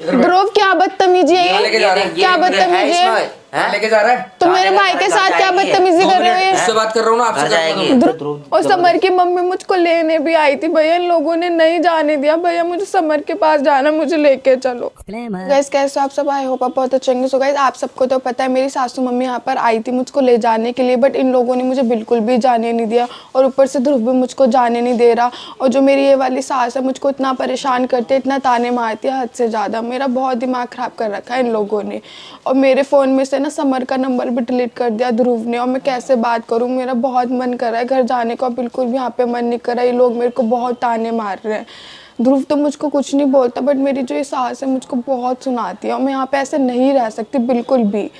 ध्रुव क्या बदतमीजी है ये? क्या बदतमीजी है? लेके जा रहा है तो मेरे भाई के साथ क्या बदतमीजी कर रहे हो ये? उससे बात कर रहा हूँ ना, आपसे ध्रुव और समर की मम्मी मुझको लेने भी आई थी भैया, इन लोगों ने नहीं जाने दिया। भैया मुझे समर के पास जाना, मुझे लेके चलो। गाइस कैसे आप सब? आई होप आप बहुत अच्छे होंगे। सो गाइस आप सबको तो पता है मेरी सासू मम्मी यहाँ पर आई थी मुझको ले जाने के लिए, बट इन लोगों ने मुझे बिल्कुल भी जाने नहीं दिया और ऊपर से ध्रुव भी मुझको जाने नहीं दे रहा। और जो मेरी ये वाली सास है मुझको इतना परेशान करते, इतना ताने मारती है हद से ज़्यादा। मेरा बहुत दिमाग ख़राब कर रखा है इन लोगों ने। और मेरे फ़ोन में से ना समर का नंबर भी डिलीट कर दिया ध्रुव ने। और मैं कैसे बात करूँ, मेरा बहुत मन कर रहा है घर जाने का, बिल्कुल भी यहाँ पे मन नहीं कर रहा। ये लोग मेरे को बहुत ताने मार रहे हैं। ध्रुव तो मुझको कुछ नहीं बोलता, बट मेरी जो ये सास है मुझको बहुत सुनाती है। और मैं यहाँ पे ऐसे नहीं रह सकती बिल्कुल भी।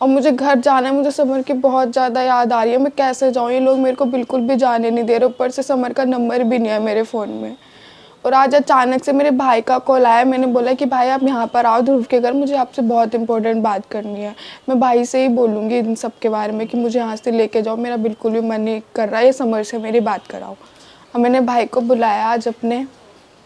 और मुझे घर जाना है, मुझे समर की बहुत ज़्यादा याद आ रही है। मैं कैसे जाऊँ, ये लोग मेरे को बिल्कुल भी जाने नहीं दे रहे। ऊपर से समर का नंबर भी नहीं है मेरे फ़ोन में। और आज अचानक से मेरे भाई का कॉल आया। मैंने बोला कि भाई आप यहाँ पर आओ ध्रुव के घर, मुझे आपसे बहुत इंपॉर्टेंट बात करनी है। मैं भाई से ही बोलूँगी इन सब के बारे में कि मुझे यहाँ से लेके जाओ। मेरा बिल्कुल भी मन नहीं कर रहा है, ये समर से मेरी बात कराओ। और मैंने भाई को बुलाया आज अपने।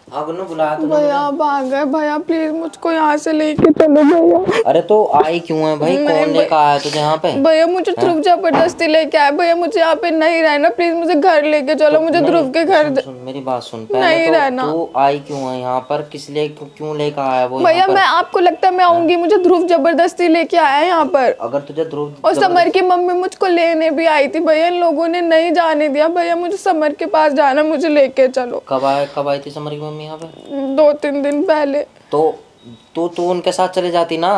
बुलाया तो भैया आप आ गए। भैया प्लीज मुझको यहाँ से लेके चलो भैया। अरे तो आई क्यों है भाई? कौन लेकर आया तुझे यहाँ पे? भैया मुझे ध्रुव जबरदस्ती लेके आया। भैया मुझे यहाँ पे नहीं रहना, प्लीज मुझे घर लेके चलो। मुझे ध्रुव के घर सुन मेरी बात सुन। नहीं रहना। तू आई क्यों है यहाँ पर? किस लिए क्यों लेकर आया वो? भैया मैं आपको लगता है मैं आऊंगी? मुझे ध्रुव जबरदस्ती लेके आया है यहाँ पर। अगर तुझे ध्रुव और समर की मम्मी मुझको लेने भी आई थी भैया, इन लोगों ने नहीं जाने दिया। भैया मुझे समर के पास जाना, मुझे लेके चलो। कब आई थी समर की मम्मी यहाँ पे? 2-3 दिन पहले। तो तू उनके साथ चले जाती ना।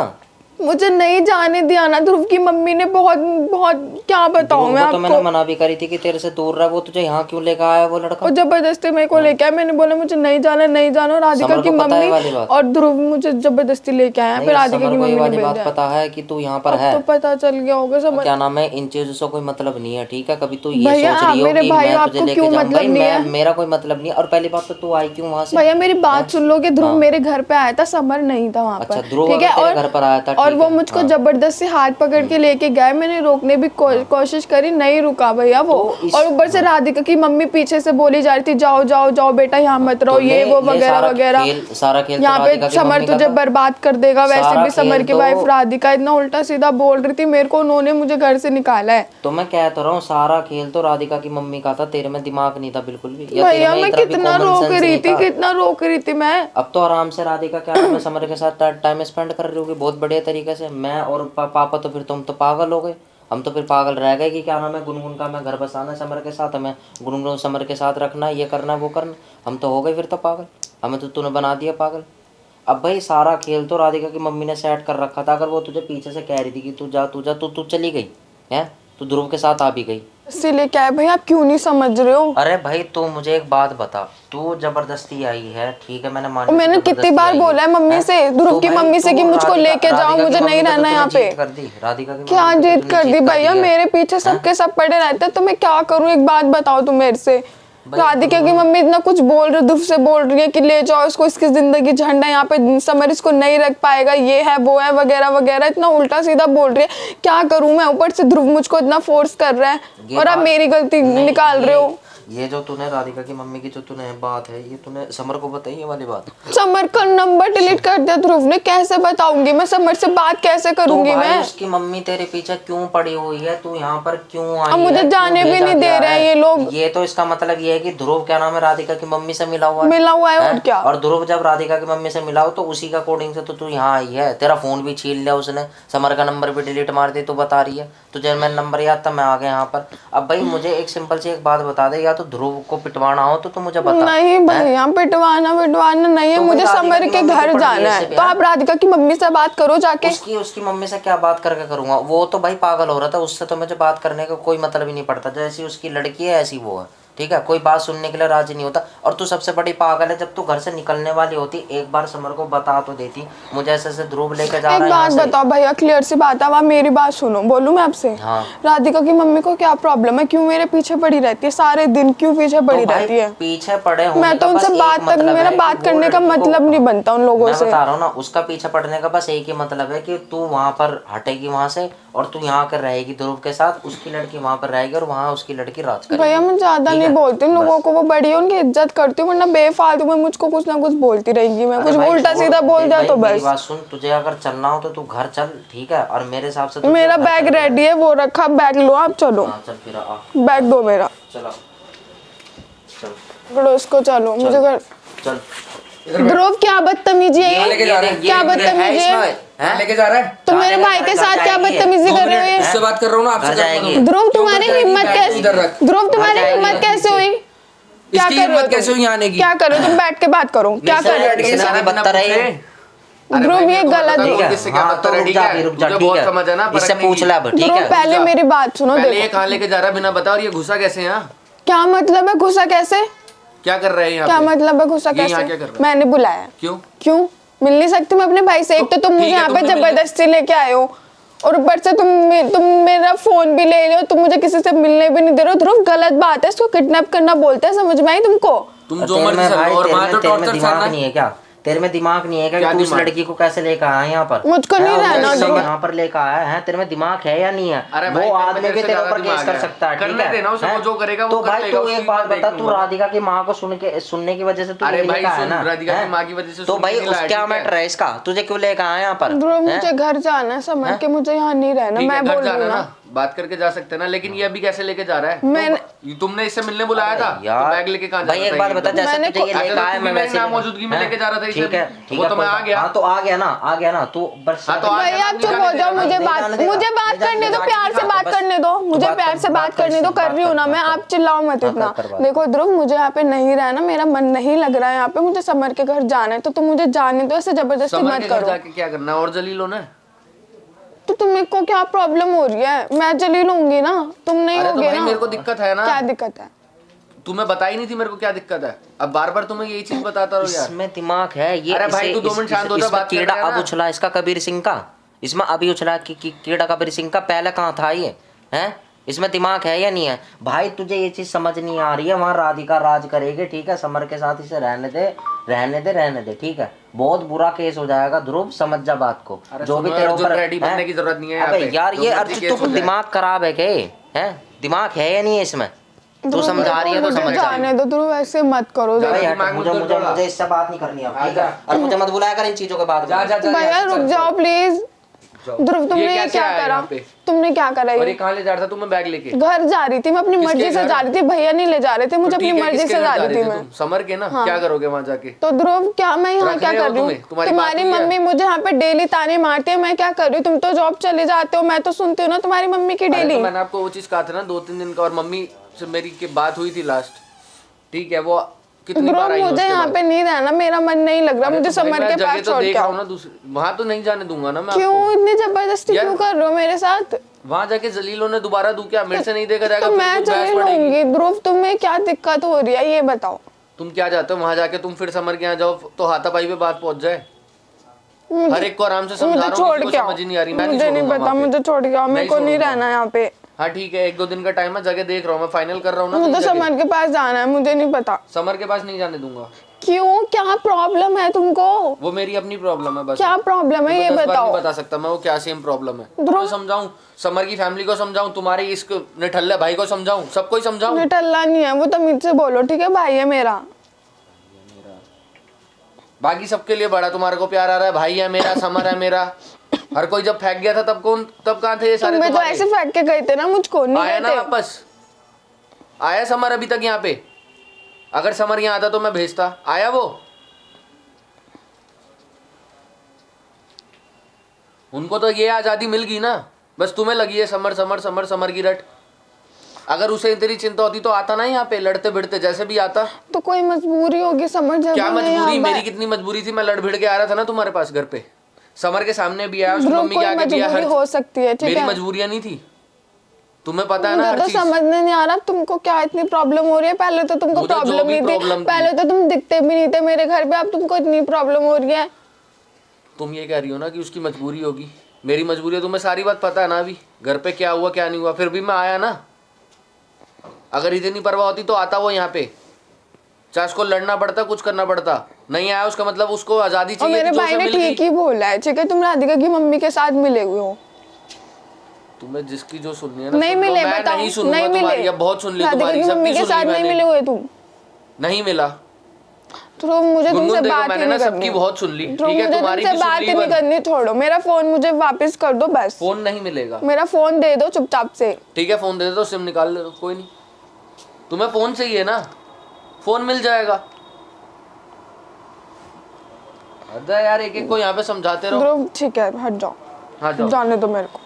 मुझे नहीं जाने दिया ना ध्रुव की मम्मी ने। बहुत बहुत क्या बताऊं मैं आपको। तो मैंने मना भी करी थी कि तेरे से दूर रह। वो तुझे यहाँ क्यों लेकर आया वो लड़का? और जबरदस्ती मेरे को लेके आया। मैंने बोला मुझे नहीं जाना नहीं जाना। राधिका की मम्मी और ध्रुव मुझे जबरदस्ती लेके आया। फिर राधिका की मम्मी ने बात पता है कि तू यहाँ पर है? तो पता चल गया होगा समझ। क्या नाम है, इन चीजों से कोई मतलब नहीं है, ठीक है? कभी तू ये सोच रही हो कि मैं तुझे लेके जाऊं। भाई मेरा कोई मतलब नहीं है। और पहली बात तो तू आई क्यों वहाँ से? भैया मेरी बात सुन लोगे। ध्रुव मेरे घर पे आया था, समर नहीं था वहाँ पर, ठीक है? और घर पर आया था और वो मुझको जबरदस्ती हाथ पकड़ के लेके गए। मैंने रोकने भी कोशिश करी, नहीं रुका भैया वो। और ऊपर से राधिका की मम्मी पीछे से बोली जा रही थी जाओ जाओ जाओ बेटा यहाँ मत रहो, ये वो वगैरह वगैरह। सारा खेल यहाँ पे समर तुझे बर्बाद कर देगा। वैसे भी समर की वाइफ राधिका इतना उल्टा सीधा बोल रही थी मेरे को, उन्होंने मुझे घर से निकाला है। तो मैं कह तो रहा हूँ सारा खेल तो राधिका की मम्मी का था, तेरे में दिमाग नहीं था बिल्कुल भी। भैया मैं कितना रोक रही थी, कितना रोक रही थी मैं। अब तो आराम से राधिका क्या मैं समर के साथ टाइम स्पेंड कर रही होगी बहुत बढ़िया तरीके से। मैं और पापा तो फिर तुम तो पागल हो गए। हम तो फिर पागल रह गए कि क्या नाम है, गुनगुन का मैं घर बसाना समर के साथ, हमें गुनगुन समर के साथ रखना, ये करना वो करना। हम तो हो गए फिर तो पागल, हमें तो तूने बना दिया पागल। अब भाई सारा खेल तो राधिका की मम्मी ने सेट कर रखा था। अगर वो तुझे पीछे से कह रही थी कि तू जा तू जा, तू चली गई है, तू ध्रुव के साथ आ भी गई। इसीलिए क्या है भैया, आप क्यों नहीं समझ रहे हो? अरे भाई तू मुझे एक बात बता, तू जबरदस्ती आई है, ठीक है मैंने मान, मैंने कितनी बार बोला है मम्मी से, ध्रुव की मम्मी से कि मुझको लेके जाओ, मुझे नहीं रहना यहाँ पे। राधिका क्या जिद कर दी भैया? मेरे पीछे सबके सब पड़े रहते, तो मैं क्या करूँ? एक बात बताओ तुम मेरे से। राधिका की मम्मी इतना कुछ बोल रही, ध्रुव से बोल रही है कि ले जाओ इसको, इसकी जिंदगी झंड है यहाँ पे, समर इसको नहीं रख पाएगा, ये है वो है वगैरह वगैरह। इतना उल्टा सीधा बोल रही है, क्या करूं मैं? ऊपर से ध्रुव मुझको इतना फोर्स कर रहा है और आप मेरी गलती निकाल रहे हो। ये जो तूने राधिका की मम्मी की जो तूने बात है, ये तूने समर को बताई? ये वाली बात समर का नंबर डिलीट कर दिया ध्रुव ने। कैसे बताऊंगी मैं? समर से बात कैसे करूंगी मैं? उसकी मम्मी तेरे पीछे क्यों पड़ी हुई है? तू यहाँ पर क्यों आई? अब मुझे जाने भी नहीं दे रहे हैं ये लोग। ये तो इसका मतलब ये है कि ध्रुव क्या नाम है राधिका की मम्मी से मिला हुआ है और क्या। और ध्रुव जब राधिका की मम्मी से मिला हो तो उसी का अकॉर्डिंग से तो तू यहाँ आई है। तेरा फोन भी छीन लिया उसने, समर का नंबर भी डिलीट मार दी। तू बता रही है तुझे मैं नंबर याद था, मैं आ गया यहाँ पर। अब भाई मुझे एक सिंपल सी एक बात बता दे, या तो ध्रुव को पिटवाना हो तो मुझे बता। नहीं भैया पिटवाना नहीं है, मुझे समर के घर जाना है। तो आप राधिका की मम्मी से बात करो जाके। उसकी मम्मी से क्या बात करके करूंगा? वो तो भाई पागल हो रहा था, उससे तो मुझे बात करने का कोई मतलब ही नहीं पड़ता। जैसी उसकी लड़की है ऐसी वो है, ठीक है? कोई बात सुनने के लिए राजी नहीं होता। और तू सबसे बड़ी पागल है, जब तू घर से निकलने वाली होती एक बार समर को बता तो देती, मुझे ऐसे ध्रुव लेके जा रहा है। एक बात बताओ भैया, क्लियर सी बात है, आप मेरी बात सुनो, बोलूं मैं आपसे? हाँ। राधिका की मम्मी को क्या प्रॉब्लम है? क्यों मेरे पीछे पड़ी रहती है सारे दिन? क्यों पीछे पड़ी रहती है? पीछे पड़े हो, मैं तो उनसे मेरा बात करने का मतलब नहीं बनता उन लोगों से। बता रहा हूँ ना, उसका पीछे पड़ने का बस एक ही मतलब है कि तू वहाँ पर हटेगी वहाँ से और तू यहाँ कर रहेगी ध्रुव के साथ, उसकी लड़की वहाँ पर रहेगी और वहाँ उसकी लड़की राज करेगी। भैया मैं ज्यादा नहीं नहीं बोलती हूँ लोगों को, वो बड़ी है उनकी इज्जत करती हूँ, वरना बेफालतू में मुझको कुछ ना कुछ बोलती रहेंगी। मैं कुछ उल्टा सीधा बोल जाए तो बस। बात सुन, तुझे अगर चलना हो तो तू घर चल, ठीक है, और मेरे हिसाब से मेरा बैग रेडी है, वो रखा, बैग लो आप, चलो। चल फिर आ, बैग दो मेरा, चलो चल, पकड़ो इसको, चलो मुझे घर। चल ध्रुव क्या बदतमीजी है ये, क्या बदतमीजी है, लेके जा रहा है तुम मेरे भाई के साथ क्या बदतमीजी कर रहे हो ये? उससे बात कर रहा हूँ ना, आपसे। ध्रुव तुम्हारी हिम्मत कैसे, ध्रुव तुम्हारी हिम्मत कैसे हुई? क्या कर रहे हो कैसे हुई आने की? क्या कर रहे हो तुम? बैठ के बात करो, क्या कर रहे हो? ध्रुव ये गलत है। इससे पूछ ले अब, ठीक ध्रुव है? पहले मेरी बात सुनो। पहले ये कहाँ लेके जा रहा है बिना बता, और ये घुसा कैसे यहाँ? क्या मतलब है घुसा कैसे? क्या कर रहे हैं यहाँ? क्या मतलब है घुसा कैसे? मैंने बुलाया। क्यों मिल नहीं सकती मैं अपने भाई से? एक तो तुम मुझे यहाँ पे जबरदस्ती लेके आए हो, और ऊपर से तुम मेरा फोन भी ले लो, तुम मुझे किसी से मिलने भी नहीं दे रहे हो। ध्रुव गलत बात है, इसको किडनैप करना बोलते हैं, समझ में आई तुमको? तुम जो मर्जी कर लो, और वहाँ तो टॉर्चर दिमाग नहीं है क्या? तेरे में दिमाग नहीं है क्या? तू उस लड़की को कैसे लेकर आया यहाँ पर? मुझको नहीं रहना, यहाँ पर लेकर आया है, तेरे में दिमाग है या नहीं है? वो आदमी भी तेरे ऊपर केस कर सकता है, ठीक है? जो करेगा तो भाई तू एक बात बता, तू राधिका की माँ को सुनने की वजह से तू लेकर आया ना? राधिका की माँ की वजह से तो भाई क्या मैटर है इसका? तुझे क्यों लेकर आया यहाँ पर? ध्रुव मुझे घर जाना है, समझ के मुझे यहाँ नहीं रहना, मैं बोल रही हूँ ना। बात करके जा सकते ना, लेकिन ये अभी कैसे लेके जा रहा है? तुमने इससे मिलने बुलाया था, बैग लेके कहाँ जा रहा था? भाई एक बात बता, जैसे तुझे ये लेकर आया, मैं वैसे नामौजूदगी में लेके जा रहा था, ठीक है, वो तो मैं आ गया। हाँ तो आ गया ना तू बस। भाई आप चुप हो जाओ, मुझे बात करने दो, प्यार से बात करने दो, मुझे प्यार से बात करने दो, कर रही हूँ ना मैं, आप चिल्लाओ मत इतना। देखो ध्रुव मुझे यहाँ पे नहीं रहना, मेरा मन नहीं लग रहा है यहाँ पे, मुझे समर के घर जाना है, तो तुम मुझे जाने दो, ऐसे जबरदस्ती मत करो। जाके क्या करना है? और जलील होना है? तो तुम्हें को क्या प्रॉब्लम हो रही है? मैं जलील होंगी ना, तुम नहीं होगे ना? मेरे को दिक्कत है ना। क्या दिक्कत है? तुम्हें बताई नहीं थी मेरे को क्या दिक्कत है? अब बार बार तुम्हें यही चीज बताता रहो यार। इसमें दिमाग है ये। अरे भाई तू 2 मिनट शांत हो जा, बात कर रहा है ना। अब उछला इसका कबीर सिंह का, इसमें अभी उछला कि कीड़ा कबीर सिंह का, पहले कहाँ था ये? हैं? इसमें दिमाग है या नहीं है? भाई तुझे ये चीज समझ नहीं आ रही है, वहाँ राधिका राज करेगी, ठीक है? समर के साथ इसे रहने दे, ठीक है? बहुत बुरा केस हो जाएगा ध्रुव, समझ जा बात को। जो भी तेरे ऊपर रेडी बनने की जरूरत नहीं है अबे यार, ये अर्जुन तू दिमाग खराब है क्या? हैं? दिमाग है या नहीं है इसमें? तू समझा रही है तो समझ जाने दो ध्रुव, ऐसे मत करो। मुझे इससे बात नहीं करनी है, ठीक है? और मुझे मत बुलाया कर इन चीजों के बाद। भैया रुक जाओ प्लीज। ध्रुव तुमने ये क्या करा? तुमने क्या करा? ये कहाँ ले जा रहा था तुम? मैं बैग लेके घर जा रही थी, मैं अपनी मर्जी से जा रही थी, भैया नहीं ले जा रहे थे, मुझे अपनी मर्जी से जा रही थी मैं। समर के ना क्या करोगे वहाँ जाके? तो ध्रुव क्या मैं यहाँ क्या कर रही हूँ? तुम्हारी मम्मी मुझे यहाँ पे डेली ताने मारती है, मैं क्या कर रही हूँ? तुम तो जॉब चले जाते हो, मैं तो सुनती हूँ ना तुम्हारी मम्मी की डेली। मैंने आपको वो चीज कहा था ना 2-3 दिन का, और मम्मी से मेरी की बात हुई थी लास्ट, ठीक है? वो कितनी बार आई? मुझे यहाँ पे नहीं रहना, मेरा मन नहीं लग रहा, मुझे समर के पास छोड़ के आओ। वहाँ तो नहीं जाने दूंगा ना मैं। क्यों इतनी जबरदस्ती क्यों कर रहे हो मेरे साथ? वहाँ जाके जलीलों ने दोबारा दू क्या? मेरे से नहीं देखा जाएगा तो मैं जलील होंगी। ध्रुव तुम्हें क्या दिक्कत हो रही है ये बताओ? तुम क्या चाहते हो? वहाँ जाके तुम फिर समर के यहाँ जाओ तो हाथापाई पे बात पहुँच जाए? हर एक को आराम से समझा रहा हूँ, समझ ही नहीं आ रही। मुझे नहीं पता, मुझे छोड़ के आओ, मेरे को नहीं रहना यहाँ पे। हाँ ठीक है, 1-2 दिन का टाइम है, जगह देख रहा हूँ मैं, फाइनल कर रहा हूँ ना। मुझे समर के पास जाना है, मुझे नहीं पता। समर के पास नहीं जाने दूंगा। क्यों? क्या प्रॉब्लम है तुमको? वो मेरी अपनी प्रॉब्लम है बस। क्या प्रॉब्लम है ये बताओ? नहीं बता सकता मैं वो क्या सेम प्रॉब्लम है। मैं समझाऊं? समर की फैमिली को समझाऊं? तुम्हारे इस निठल्ले भाई को समझाऊं? सबको ही समझाऊं? निठल्ला नहीं है वो, तमीज से बोलो, ठीक है? भाई है मेरा। बाकी सबके लिए बड़ा, तुम्हारे को प्यार आ रहा है, भाई है मेरा, समर है मेरा। हर कोई जब फेंक गया था तब कहाँ थे ये सारे? तुम तो ऐसे फेंक के गए थे ना, मुझको नहीं आया ना वापस? आया समर अभी तक यहाँ पे? अगर समर यहाँ आता तो मैं भेजता। आया वो? उनको तो ये आजादी मिल गई ना, बस तुम्हें लगी है समर की रट। अगर उसे तेरी चिंता होती तो आता ना यहाँ पे, लड़ते भिड़ते जैसे भी आता। तो कोई मजबूरी होगी समझ? क्या मजबूरी? मेरी कितनी मजबूरी थी, मैं लड़ भिड़ के आ रहा था ना तुम्हारे पास घर पे। समर के सामने भी आया, उसकी मम्मी के आगे भी आया। हो सकती है, ठीक है? मेरी मजबूरियां नहीं थी, तुम्हें पता है ना हर चीज। समझने नहीं आ रहा तुमको क्या इतनी प्रॉब्लम हो रही है? पहले तो तुमको प्रॉब्लम नहीं थी, पहले तो तुम दिखते भी नहीं थे मेरे घर पे, अब तुमको इतनी प्रॉब्लम हो रही है। तुम ये कह रही हो ना कि उसकी मजबूरी होगी, मेरी मजबूरी है, तुम्हें सारी बात पता है ना अभी घर पे क्या हुआ क्या नहीं हुआ, फिर भी मैं आया ना। अगर इतनी परवाह होती तो आता वो यहाँ पे, चाहे उसको लड़ना पड़ता, कुछ करना पड़ता। नहीं आया उसका मतलब उसको आजादी चाहिए। मेरे भाई ने ठीक ही बोला है, ठीक है? तुम राधिका की मम्मी के साथ मिले हुए हो, तुम्हें जिसकी जो सुननी है ना नहीं सुन लो, मिले, मैं बताओ, नहीं सुनूंगा नहीं तुम्हारी, मिले। अब बहुत सुन ली राधिका तुम्हारी, की मम्मी सबकी के सुन साथ ली नहीं मैंने। मिले हुए तुम, नहीं मिला तो मुझे तुमसे गुनगुन, देखो बात मैंने ही ना नहीं सबकी करनी। बहुत सुन ली, तो ठीक है, मुझे तुम्हारी तुमसे भी सुन बात ली। ही नहीं करनी, छोड़ो मेरा फोन, मुझे वापस कर दो बस। फोन नहीं मिलेगा, मेरा फोन दे दो चुपचाप से। ठीक है, फोन दे दो, सिम निकाल लो, कोई नहीं। तुम्हें फोन चाहिए ना, फोन मिल जाएगा। अरे यार एक एक को यहाँ पे समझाते रहो। ध्रुव ठीक है, हट जाओ, हाँ जाओ। जाने दो मेरे को।